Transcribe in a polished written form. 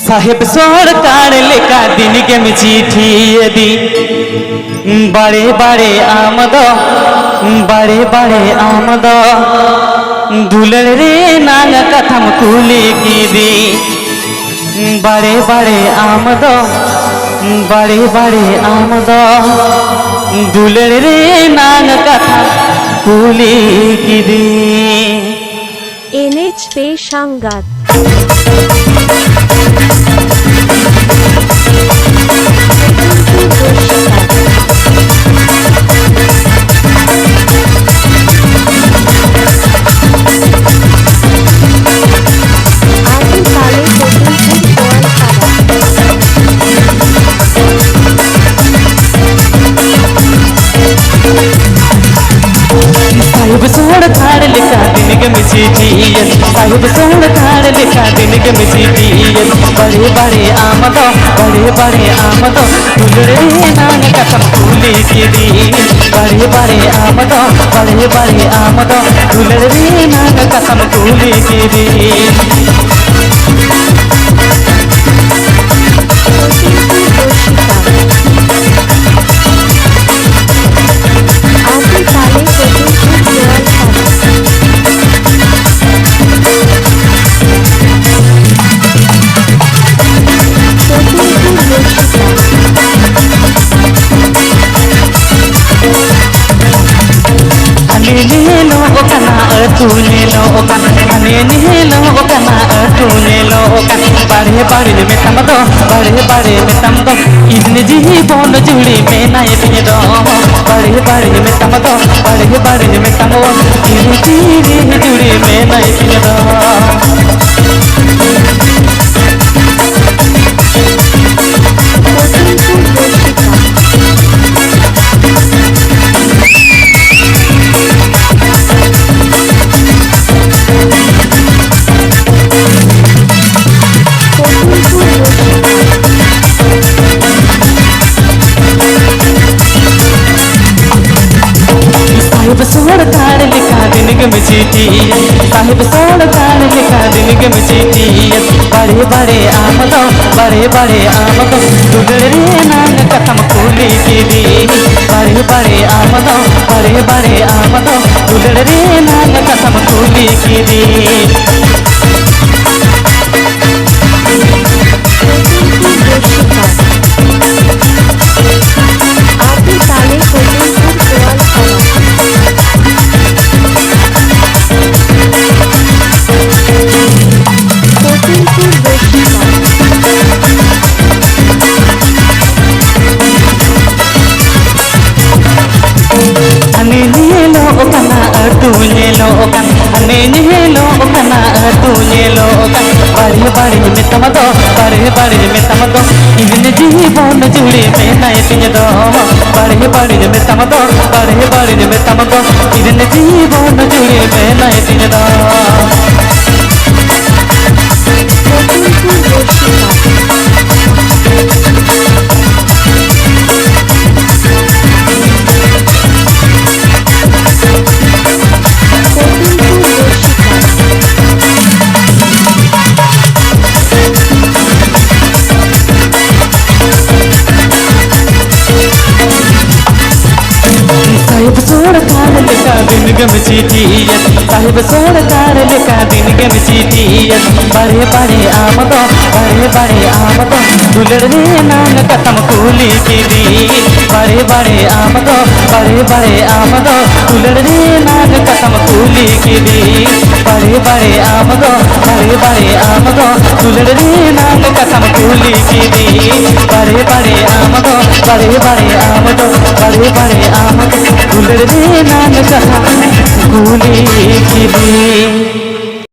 साहेब सरकार लेखा दिन के में चिठी दी बड़े बड़े आमद बड़े बड़े आमद दुलर रे नाग कथम कुली की दी बड़े बड़े आमद बड़े बड़े आमद दुलर रे नाग कथम कुली की दी NH पे संगात साहिब सोड़ थाड़ लिखा दिन के में चिठी साहिब सोड़ थाड़ लिखा दिन के में चिठी बड़े बड़े आमद दुलरे नाग कसम फूली की दी बड़े बड़े आमद दुलरे नाग कसम फूली की दी तूने लो हमें लो तूने लो बड़े बड़े में तम दो बड़े बड़े में तम दो इतने जी बोल जुड़ी में ना ये दो बड़े बड़े में तम दो बड़े बड़े में तम दो इतने जुड़ी में ना ये दो साहिब सोड़ थाड़ लिखा दिन के में चिठी साहिब सोड़ थाड़ लिखा दिन के में चिठी बड़े बड़े आमद दुलरे नाग कसम फूली की दी बड़े बड़े आमद दुलरे नाग कसम फूली की दी तूने लो बड़े बड़े में तम दो बड़े बड़े में तम दो इतने जी बोल जुड़ी में नहीं दो बड़े बड़े में तम दो बड़े बड़े में तम दो इतने जी बोल जुड़ी में नहीं दो साहिब सोड़ थाड़ लिखा दिन के में चिठी साहिब सोड़ थाड़ लिखा दिन के में चिठी बड़े बड़े आमद दुलरे नाग कसम फूली की दी बड़े बड़े आमद दुलरे नाग कसम फूली की दी बड़े बड़े आमद दुलरे नाग कसम फूली की दी बड़े बड़े आमद दुलरे नाग कसम फूली की दी।